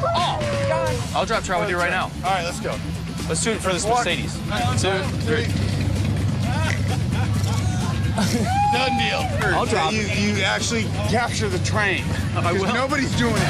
[SPEAKER 12] Oh, I'll drop trout with you right now.
[SPEAKER 10] All right, let's go.
[SPEAKER 12] Let's do it for this Mercedes. 1, 2, 3.
[SPEAKER 10] Done deal.
[SPEAKER 12] I'll drop.
[SPEAKER 10] You actually capture the train.
[SPEAKER 12] I will.
[SPEAKER 10] Nobody's doing it.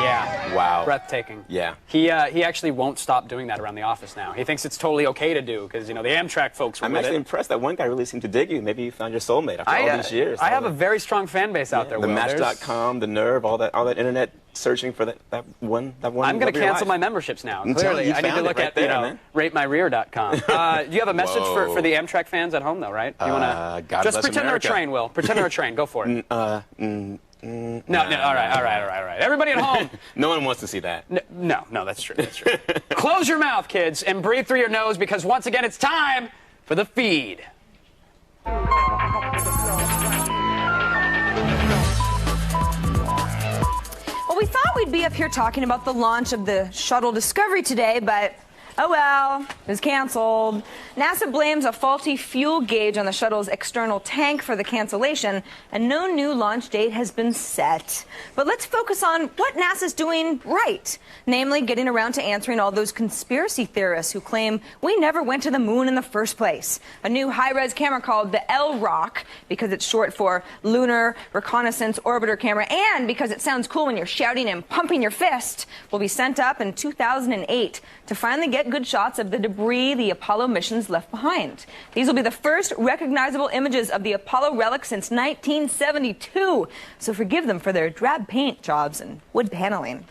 [SPEAKER 1] Yeah.
[SPEAKER 8] Wow.
[SPEAKER 1] Breathtaking.
[SPEAKER 8] Yeah.
[SPEAKER 1] He actually won't stop doing that around the office now. He thinks it's totally okay to do because, you know, the Amtrak folks were
[SPEAKER 8] I'm
[SPEAKER 1] with
[SPEAKER 8] actually
[SPEAKER 1] it.
[SPEAKER 8] impressed that one guy really seemed to dig you. Maybe you found your soulmate after all these years.
[SPEAKER 1] I have a very strong fan base out there,
[SPEAKER 8] The
[SPEAKER 1] Will.
[SPEAKER 8] Match.com, the Nerve, all that internet searching for that one.
[SPEAKER 1] I'm going to cancel my memberships now.
[SPEAKER 8] I'm telling
[SPEAKER 1] Clearly,
[SPEAKER 8] you,
[SPEAKER 1] I need to look
[SPEAKER 8] right
[SPEAKER 1] at,
[SPEAKER 8] there,
[SPEAKER 1] you know,
[SPEAKER 8] man.
[SPEAKER 1] rateMyRear.com. Do you have a message for the Amtrak fans at home, though, right? You want to
[SPEAKER 8] God
[SPEAKER 1] just
[SPEAKER 8] bless
[SPEAKER 1] pretend
[SPEAKER 8] America.
[SPEAKER 1] they're a train, Will. Pretend they're a train. Go for it. No, all right. Everybody at home.
[SPEAKER 8] No one wants to see that.
[SPEAKER 1] No, that's true. That's true. Close your mouth, kids, and breathe through your nose because once again, it's time for the feed.
[SPEAKER 7] Well, we thought we'd be up here talking about the launch of the shuttle Discovery today, but oh well, it was canceled. NASA blames a faulty fuel gauge on the shuttle's external tank for the cancellation, and no new launch date has been set. But let's focus on what NASA's doing right, namely getting around to answering all those conspiracy theorists who claim we never went to the moon in the first place. A new high-res camera called the LROC, because it's short for Lunar Reconnaissance Orbiter Camera, and because it sounds cool when you're shouting and pumping your fist, will be sent up in 2008 to finally get good shots of the debris the Apollo missions left behind. These will be the first recognizable images of the Apollo relic since 1972, so forgive them for their drab paint jobs and wood paneling.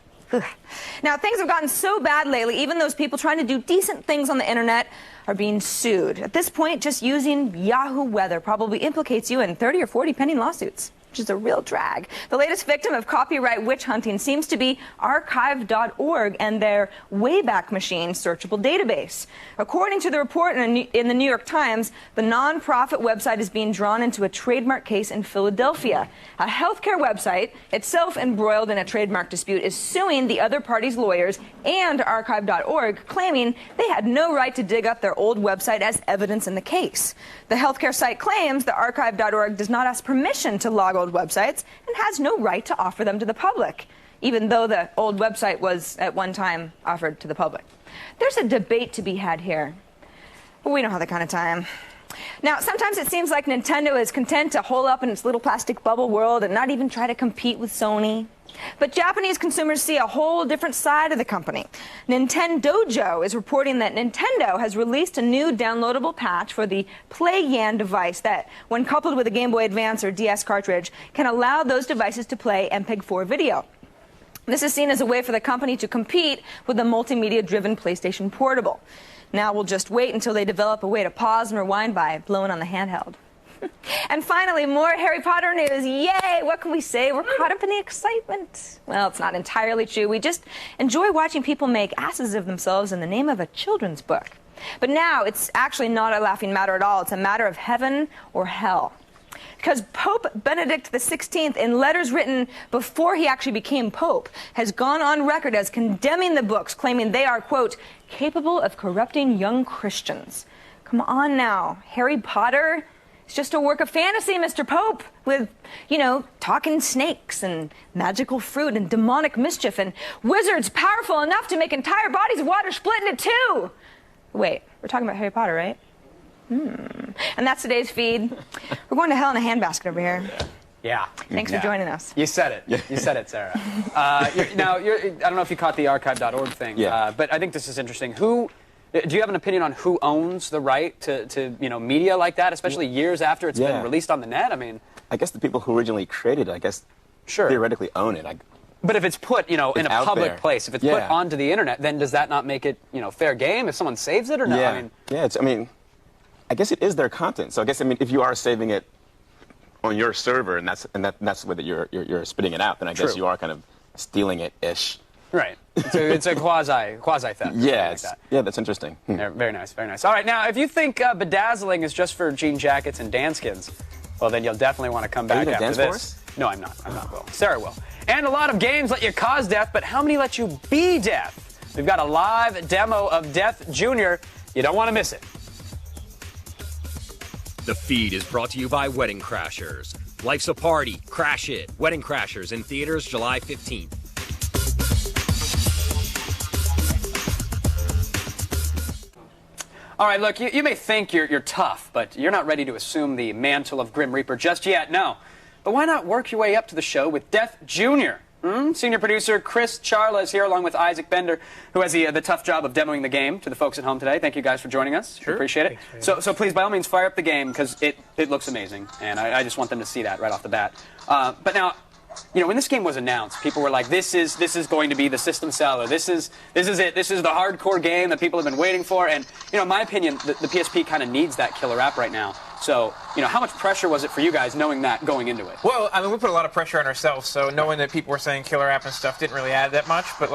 [SPEAKER 7] Now, things have gotten so bad lately, even those people trying to do decent things on the internet are being sued. At this point, just using Yahoo Weather probably implicates you in 30 or 40 pending lawsuits, which is a real drag. The latest victim of copyright witch hunting seems to be archive.org and their Wayback Machine searchable database. According to the report in the New York Times, the nonprofit website is being drawn into a trademark case in Philadelphia. A healthcare website, itself embroiled in a trademark dispute, is suing the other party's lawyers and archive.org, claiming they had no right to dig up their old website as evidence in the case. The healthcare site claims the archive.org does not ask permission to log old websites and has no right to offer them to the public, even though the old website was at one time offered to the public. There's a debate to be had here, but we don't have that kind of time. Now, sometimes it seems like Nintendo is content to hole up in its little plastic bubble world and not even try to compete with Sony. But Japanese consumers see a whole different side of the company. Nintendojo is reporting that Nintendo has released a new downloadable patch for the PlayYan device that, when coupled with a Game Boy Advance or DS cartridge, can allow those devices to play MPEG-4 video. This is seen as a way for the company to compete with the multimedia-driven PlayStation Portable. Now we'll just wait until they develop a way to pause and rewind by blowing on the handheld. And finally, more Harry Potter news. Yay! What can we say? We're caught up in the excitement. Well, it's not entirely true. We just enjoy watching people make asses of themselves in the name of a children's book. But now it's actually not a laughing matter at all. It's a matter of heaven or hell. Because Pope Benedict XVI, in letters written before he actually became Pope, has gone on record as condemning the books, claiming they are, quote, capable of corrupting young Christians. Come on now. Harry Potter? It's just a work of fantasy, Mr. Pope, with, talking snakes and magical fruit and demonic mischief and wizards powerful enough to make entire bodies of water split into two. Wait, we're talking about Harry Potter, right? And that's today's feed. We're going to hell in a handbasket over here.
[SPEAKER 1] Yeah.
[SPEAKER 7] Thanks for joining us.
[SPEAKER 1] You said it. You said it, Sarah. I don't know if you caught the archive.org thing, but I think this is interesting. Do you have an opinion on who owns the right to media like that, especially years after it's been released on the net? I mean,
[SPEAKER 8] I guess the people who originally created it, theoretically own it.
[SPEAKER 1] But if it's put, in a public place, if it's put onto the internet, then does that not make it, fair game if someone saves it or no?
[SPEAKER 8] I guess it is their content. So I guess if you are saving it on your server and that's the way that you're spitting it out, then I guess you are kind of stealing it ish.
[SPEAKER 1] Right. It's a quasi theft.
[SPEAKER 8] Yeah, that's interesting.
[SPEAKER 1] Very nice, very nice. All right, now if you think bedazzling is just for jean jackets and danskins, well then you'll definitely want to come back after this. For us? No, I'm not. Will. Sarah will. And a lot of games let you cause death, but how many let you be death? We've got a live demo of Death Jr. You don't want to miss it.
[SPEAKER 17] The feed is brought to you by Wedding Crashers. Life's a party. Crash it. Wedding Crashers in theaters July 15th.
[SPEAKER 1] All right, look, you may think you're tough, but you're not ready to assume the mantle of Grim Reaper just yet, no. But why not work your way up to the show with Death Jr.? Senior producer Chris Charla is here along with Isaac Bender, who has the tough job of demoing the game to the folks at home today. Thank you guys for joining us. Sure. We appreciate it. So please, by all means, fire up the game because it looks amazing, and I just want them to see that right off the bat. But now, when this game was announced, people were like, this is going to be the system seller. This is it. This is the hardcore game that people have been waiting for. And, in my opinion, the PSP kind of needs that killer app right now. So, how much pressure was it for you guys knowing that going into it?
[SPEAKER 18] Well, we put a lot of pressure on ourselves, so knowing that people were saying killer app and stuff didn't really add that much, but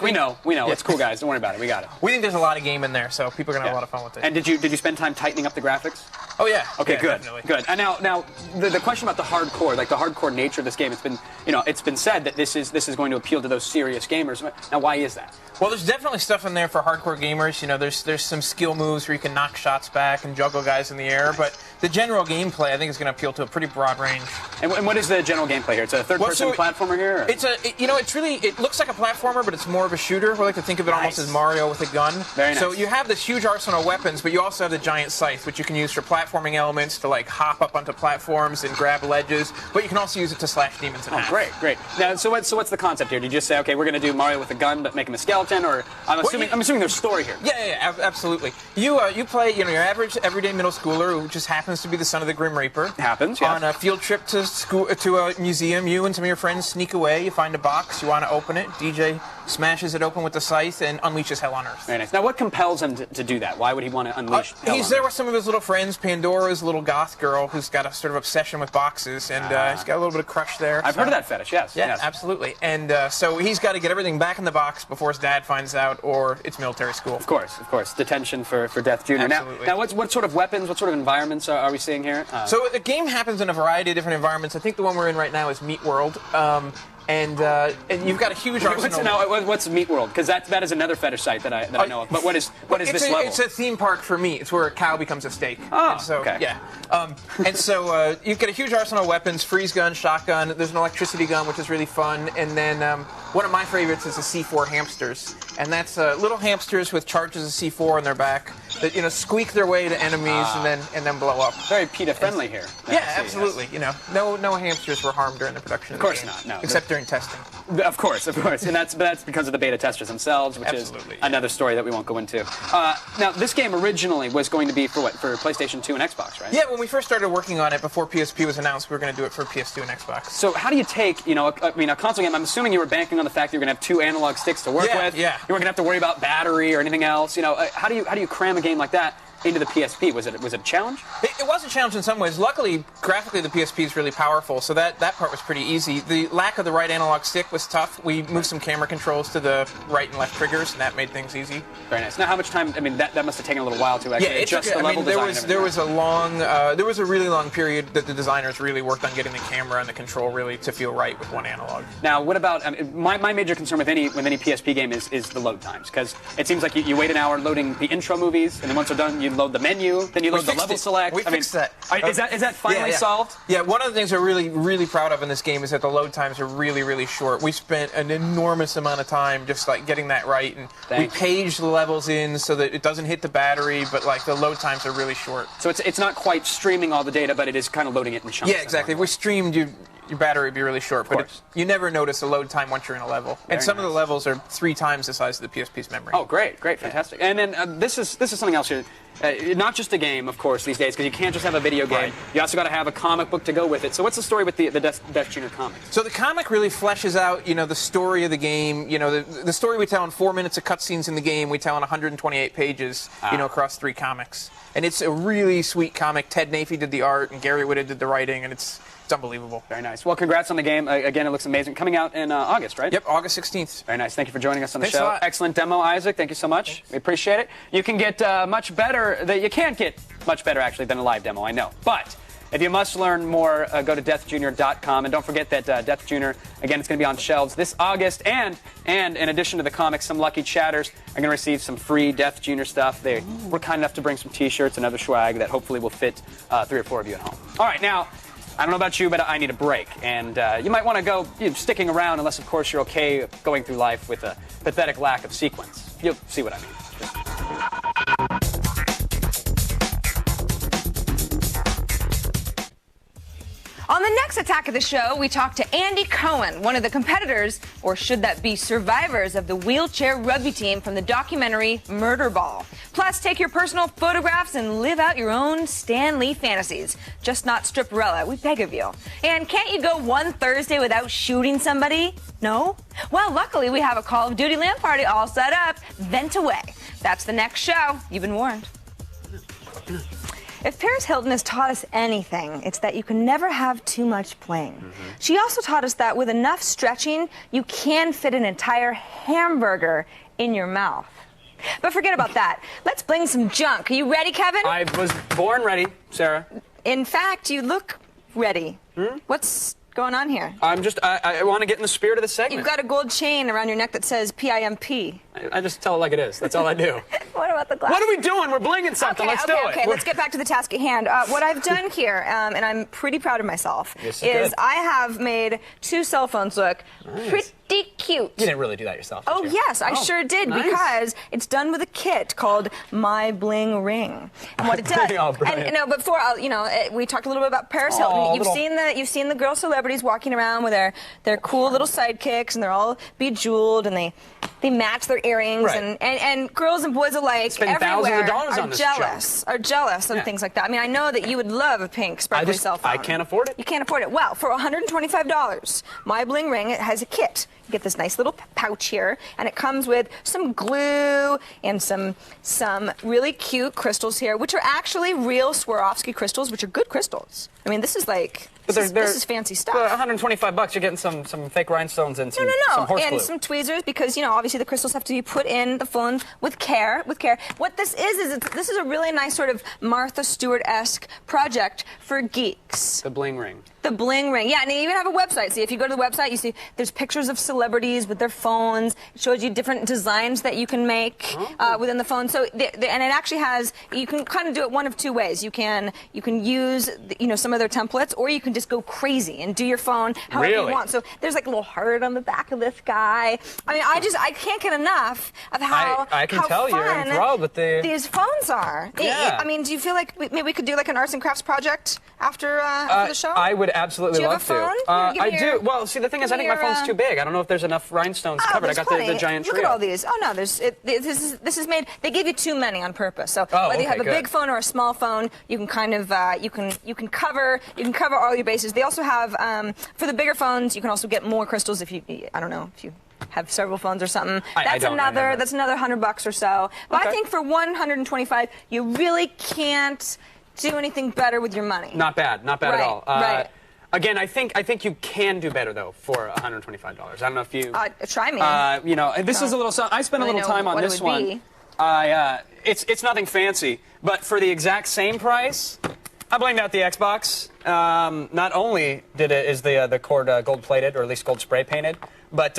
[SPEAKER 1] we know. Yeah. It's cool, guys. Don't worry about it. We got it.
[SPEAKER 18] We think there's a lot of game in there, so people are going to have a lot of fun with it.
[SPEAKER 1] And did you spend time tightening up the graphics?
[SPEAKER 18] Oh, yeah.
[SPEAKER 1] Okay,
[SPEAKER 18] yeah,
[SPEAKER 1] good.
[SPEAKER 18] Definitely.
[SPEAKER 1] Good. And now the question about the hardcore, the hardcore nature of this game, it's been said that this is going to appeal to those serious gamers. Now, why is that?
[SPEAKER 18] Well, there's definitely stuff in there for hardcore gamers. There's some skill moves where you can knock shots back and juggle guys in the air, but the general gameplay, I think, is going to appeal to a pretty broad range.
[SPEAKER 1] And what is the general gameplay here? It's a third-person platformer here? Or?
[SPEAKER 18] It looks like a platformer, but it's more of a shooter. We like to think of it almost as Mario with a gun.
[SPEAKER 1] Very nice.
[SPEAKER 18] So you have this huge arsenal of weapons, but you also have the giant scythe, which you can use for platforming elements to hop up onto platforms and grab ledges. But you can also use it to slash demons in half.
[SPEAKER 1] Great. Now, so what's the concept here? Did you just say, okay, we're going to do Mario with a gun, but make him a skeleton, or I'm assuming there's story here.
[SPEAKER 18] Yeah, absolutely. You play your average everyday middle schooler who just happens to be the son of the Grim Reaper.
[SPEAKER 1] Happens, yes.
[SPEAKER 18] On a field trip to school to a museum, you and some of your friends sneak away. You find a box. You want to open it. DJ smashes it open with the scythe and unleashes hell on Earth.
[SPEAKER 1] Very nice. Now, what compels him to do that? Why would he want to unleash hell
[SPEAKER 18] He's
[SPEAKER 1] on
[SPEAKER 18] there
[SPEAKER 1] Earth?
[SPEAKER 18] with some of his little friends. Pandora's a little goth girl who's got a sort of obsession with boxes, and he's got a little bit of crush there.
[SPEAKER 1] I've heard of that fetish, yes.
[SPEAKER 18] Yeah,
[SPEAKER 1] yes.
[SPEAKER 18] Absolutely. And so he's got to get everything back in the box before his dad finds out, or it's military school.
[SPEAKER 1] Of course. Detention for Death Jr.
[SPEAKER 18] Absolutely.
[SPEAKER 1] Now, what sort of weapons, what sort of environments are we seeing here?
[SPEAKER 18] So the game happens in a variety of different environments. I think the one we're in right now is Meat World. And you've got a huge arsenal.
[SPEAKER 1] What's Meat World? Because that is another fetish site that I know of. But what is this level?
[SPEAKER 18] It's a theme park for meat. It's where a cow becomes a steak.
[SPEAKER 1] Oh,
[SPEAKER 18] and so,
[SPEAKER 1] okay.
[SPEAKER 18] Yeah. And so you've got a huge arsenal of weapons: freeze gun, shotgun. There's an electricity gun, which is really fun. And then one of my favorites is the C4 hamsters, and that's little hamsters with charges of C4 on their back that squeak their way to enemies and then blow up.
[SPEAKER 1] Very PETA friendly here.
[SPEAKER 18] Yeah, absolutely. Yes. No hamsters were harmed during the production.
[SPEAKER 1] Of course
[SPEAKER 18] of the game,
[SPEAKER 1] not. No.
[SPEAKER 18] Except during testing.
[SPEAKER 1] Of course, and that's because of the beta testers themselves, which is another story that we won't go into. Now, this game originally was going to be for PlayStation 2 and Xbox, right?
[SPEAKER 18] Yeah, when we first started working on it before PSP was announced, we were going to do it for PS2 and Xbox.
[SPEAKER 1] So how do you take, a console game? I'm assuming you were banking on the fact that you're going to have 2 analog sticks to work with.
[SPEAKER 18] Yeah.
[SPEAKER 1] You weren't going to have to worry about battery or anything else. How do you cram a game like that into the PSP? Was it a challenge?
[SPEAKER 18] It was a challenge in some ways. Luckily, graphically, the PSP is really powerful, so that part was pretty easy. The lack of the right analog stick was tough. We moved some camera controls to the right and left triggers, and that made things easy.
[SPEAKER 1] Very nice. Now, how much time? that must have taken a little while to actually adjust the level design.
[SPEAKER 18] There was a really long period that the designers really worked on getting the camera and the control really to feel right with one analog.
[SPEAKER 1] Now, what about my major concern with any PSP game is the load times, because it seems like you wait an hour loading the intro movies, and then once they're done, you load the menu, then you load the level select.
[SPEAKER 18] We fixed that.
[SPEAKER 1] Is that finally solved?
[SPEAKER 18] Yeah, one of the things we're really, really proud of in this game is that the load times are really, really short. We spent an enormous amount of time just like getting that right, and we paged the levels in so that it doesn't hit the battery, but like the load times are really short.
[SPEAKER 1] So it's not quite streaming all the data, but it is kind of loading it in chunks.
[SPEAKER 18] Yeah, exactly. If we streamed, your battery would be really short, but you never notice a load time once you're in a level. And some of the levels are 3 times the size of the PSP's memory.
[SPEAKER 1] Oh, great, fantastic. And then this is something else here. Not just a game, of course, these days, because you can't just have a video game. Right. You also got to have a comic book to go with it. So what's the story with the Death Jr. comics?
[SPEAKER 18] So the comic really fleshes out, the story of the game. The story we tell in 4 minutes of cutscenes in the game, we tell in 128 pages, across 3 comics. And it's a really sweet comic. Ted Nafee did the art, and Gary Whitta did the writing, and it's unbelievable.
[SPEAKER 1] Very nice. Well, congrats on the game. Again, it looks amazing. Coming out in August, right?
[SPEAKER 18] Yep, August 16th.
[SPEAKER 1] Very nice. Thank you for joining us on the
[SPEAKER 18] Thanks
[SPEAKER 1] show.
[SPEAKER 18] a lot.
[SPEAKER 1] Excellent demo, Isaac. Thank you so much. Thanks. We appreciate it. You can get much better. You can't get much better, actually, than a live demo, I know. But if you must learn more, go to deathjr.com. And don't forget that Death Jr., again, it's going to be on shelves this August. And in addition to the comics, some lucky chatters are going to receive some free Death Jr. stuff. They were kind enough to bring some T-shirts and other swag that hopefully will fit 3 or 4 of you at home. All right, now, I don't know about you, but I need a break. And you might want to go sticking around unless, of course, you're okay going through life with a pathetic lack of sequence. You'll see what I mean.
[SPEAKER 7] On the next Attack of the Show, we talk to Andy Cohen, one of the competitors, or should that be survivors, of the wheelchair rugby team from the documentary Murder Ball. Plus, take your personal photographs and live out your own Stan Lee fantasies. Just not Stripperella, we beg of you. And can't you go one Thursday without shooting somebody? No? Well, luckily, we have a Call of Duty LAN party all set up. Vent away. That's the next show. You've been warned. If Paris Hilton has taught us anything, it's that you can never have too much playing. She also taught us that with enough stretching, you can fit an entire hamburger in your mouth. But forget about that. Let's bling some junk. Are you ready, Kevin?
[SPEAKER 1] I was born ready, Sarah.
[SPEAKER 7] In fact, you look ready. What's going on here?
[SPEAKER 1] I want to get in the spirit of the segment.
[SPEAKER 7] You've got a gold chain around your neck that says PIMP.
[SPEAKER 1] I just tell it like it is. That's all I do.
[SPEAKER 7] What about the glass?
[SPEAKER 1] What are we doing? We're blinging something. Let's do it.
[SPEAKER 7] Okay, let's get back to the task at hand. What I've done here, and I'm pretty proud of myself, is I have made 2 cell phones look pretty cute.
[SPEAKER 1] You didn't really do that yourself,
[SPEAKER 7] Oh, yes, I sure did, because it's done with a kit called My Bling Ring. And what it does, before, we talked a little bit about Paris Hilton. You've seen the girl celebrities walking around with their cool little sidekicks, and they're all bejeweled, and they match their earrings, and girls and boys alike everywhere are jealous of things like that. I mean, I know that you would love a pink sparkly cell phone.
[SPEAKER 1] I can't afford it.
[SPEAKER 7] You can't afford it. Well, for $125, My Bling Ring, it has a kit. You get this nice little pouch here, and it comes with some glue and some really cute crystals here, which are actually real Swarovski crystals, which are good crystals. I mean, this is like this is fancy stuff.
[SPEAKER 1] $125, you're getting some fake rhinestones and some some horse glue.
[SPEAKER 7] And some tweezers, because obviously the crystals have to be put in the phone with care. What this is this is a really nice sort of Martha Stewart-esque project for geeks.
[SPEAKER 1] The Bling Ring.
[SPEAKER 7] The Bling Ring. Yeah, and they even have a website. See, if you go to the website, you see there's pictures of celebrities with their phones. It shows you different designs that you can make within the phone. So, and it actually has, you can kind of do it one of 2 ways. You can use, some of their templates, or you can just go crazy and do your phone however you want. So there's like a little heart on the back of this guy. I mean, I can't get enough of how
[SPEAKER 1] I can tell you're enthralled with
[SPEAKER 7] these phones are.
[SPEAKER 1] Yeah.
[SPEAKER 7] I mean, do you feel like maybe we could do like an arts and crafts project after the show?
[SPEAKER 1] I would absolutely love
[SPEAKER 7] to.
[SPEAKER 1] I do. Well, see, the thing is, I think my phone's too big. I don't know if there's enough rhinestones covered. I got the giant trio.
[SPEAKER 7] Look at all these. Oh no, this is made. They give you too many on purpose. So whether you have a big phone or a small phone, you can kind of you can cover all your bases. They also have for the bigger phones, you can also get more crystals if you have several phones or something. That's another $100 or so. But I think for $125, you really can't do anything better with your money.
[SPEAKER 1] Not bad at all.
[SPEAKER 7] Right.
[SPEAKER 1] Again, I think you can do better though for $125. I don't know if you
[SPEAKER 7] try me.
[SPEAKER 1] This is a little. I spent a little time on this one. It's nothing fancy, but for the exact same price, I blamed out the Xbox. Not only is the cord gold plated, or at least gold spray painted, but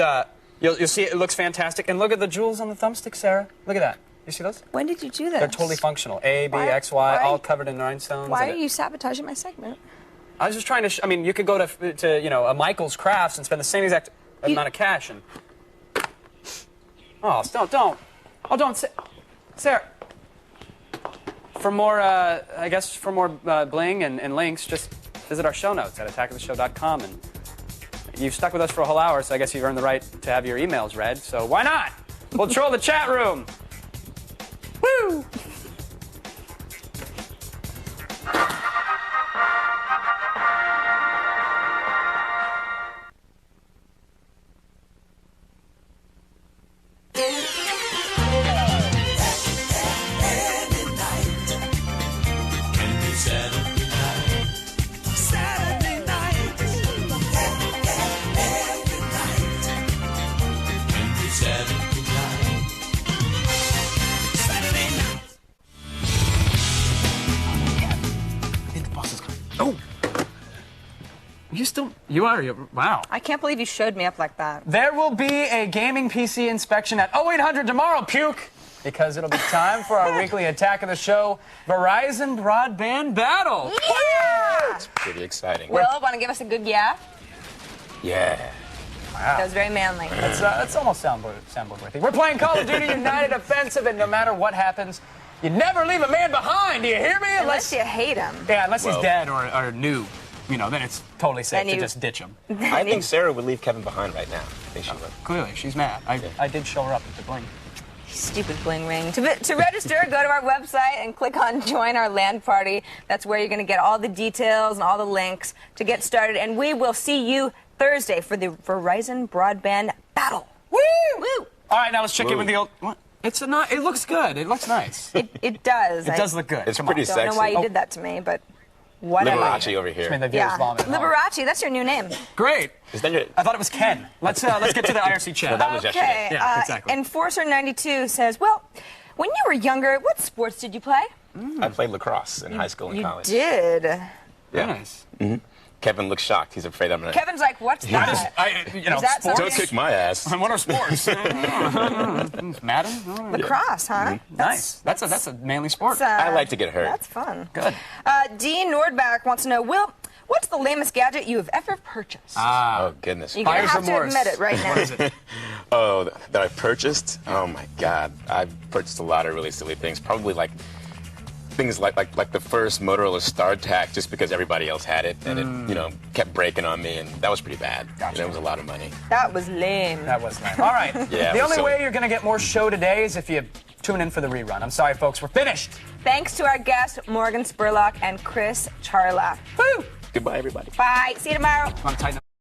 [SPEAKER 1] you'll see it looks fantastic. And look at the jewels on the thumbstick, Sarah. Look at that. You see those?
[SPEAKER 7] When did you do this?
[SPEAKER 1] They're totally functional. A, B, X, Y, all covered in rhinestones.
[SPEAKER 7] Why are you sabotaging my segment?
[SPEAKER 1] I was just trying to. I mean, you could go to you know, a Michael's Crafts and spend the same exact amount of cash and. Oh, don't. Oh, don't. Sarah. For more, I guess, for more bling and links, just visit our show notes at attackoftheshow.com. And you've stuck with us for a whole hour, so I guess you've earned the right to have your emails read. So why not? We'll troll the chat room. Woo! Wow.
[SPEAKER 7] I can't believe you showed me up like that.
[SPEAKER 1] There will be a gaming PC inspection at 0800 tomorrow, puke! Because it'll be time for our weekly Attack of the Show Verizon Broadband Battle.
[SPEAKER 7] Yeah!
[SPEAKER 8] It's pretty exciting.
[SPEAKER 7] Will, want to give us a good yeah?
[SPEAKER 8] Yeah.
[SPEAKER 1] Wow.
[SPEAKER 7] That was very manly.
[SPEAKER 1] That's almost soundboard worthy. We're playing Call of Duty United Offensive, and no matter what happens, you never leave a man behind. Do you hear me?
[SPEAKER 7] Unless you hate him.
[SPEAKER 1] Yeah, unless he's dead or new. You know, then it's totally safe to just ditch him.
[SPEAKER 8] I think Sarah would leave Kevin behind right now. I think she would.
[SPEAKER 1] Clearly, she's mad. I did show her up at the bling.
[SPEAKER 7] Stupid bling ring. To register, go to our website and click on Join Our LAN Party. That's where you're going to get all the details and all the links to get started. And we will see you Thursday for the Verizon Broadband Battle. Woo! Woo!
[SPEAKER 1] All right, now let's check in with the old... What? It looks good. It looks nice.
[SPEAKER 7] It does.
[SPEAKER 1] It does look good.
[SPEAKER 8] It's pretty sexy.
[SPEAKER 7] I don't know why you did that to me, but... Whatever.
[SPEAKER 8] Liberace over here.
[SPEAKER 7] Yeah. Liberace, that's your new name.
[SPEAKER 1] Great.
[SPEAKER 8] Is that your...
[SPEAKER 1] I thought it was Ken. Let's get to the IRC chat.
[SPEAKER 8] No, that was yesterday.
[SPEAKER 1] Yeah, exactly.
[SPEAKER 7] Enforcer92 says, well, when you were younger, what sports did you play?
[SPEAKER 8] I played lacrosse in high school and college.
[SPEAKER 7] You did?
[SPEAKER 8] Yeah.
[SPEAKER 1] Nice.
[SPEAKER 8] Mm-hmm. Kevin looks shocked. He's afraid I'm going to...
[SPEAKER 7] Kevin's like, what's that?
[SPEAKER 8] Sports? Don't kick my ass.
[SPEAKER 1] What are sports? Madden?
[SPEAKER 7] Lacrosse, huh?
[SPEAKER 1] Nice. That's a manly sport.
[SPEAKER 8] I like to get hurt.
[SPEAKER 7] That's fun.
[SPEAKER 1] Good.
[SPEAKER 7] Dean Nordback wants to know, Will, what's the lamest gadget you have ever purchased?
[SPEAKER 8] Oh, goodness.
[SPEAKER 7] You're going to have to admit it right now.
[SPEAKER 1] What is it?
[SPEAKER 8] Oh, that I purchased? Oh, my God. I've purchased a lot of really silly things. Probably like... things like the first Motorola StarTAC, just because everybody else had it, and it, you know, kept breaking on me, and that was pretty bad.
[SPEAKER 1] Gotcha.
[SPEAKER 8] That was a lot of money.
[SPEAKER 7] That was lame.
[SPEAKER 1] That was lame. All right.
[SPEAKER 8] Yeah,
[SPEAKER 1] the only way you're going to get more show today is if you tune in for the rerun. I'm sorry, folks. We're finished.
[SPEAKER 7] Thanks to our guests, Morgan Spurlock and Chris Charla.
[SPEAKER 1] Woo!
[SPEAKER 8] Goodbye, everybody.
[SPEAKER 7] Bye. See you tomorrow.
[SPEAKER 1] Want to tighten up?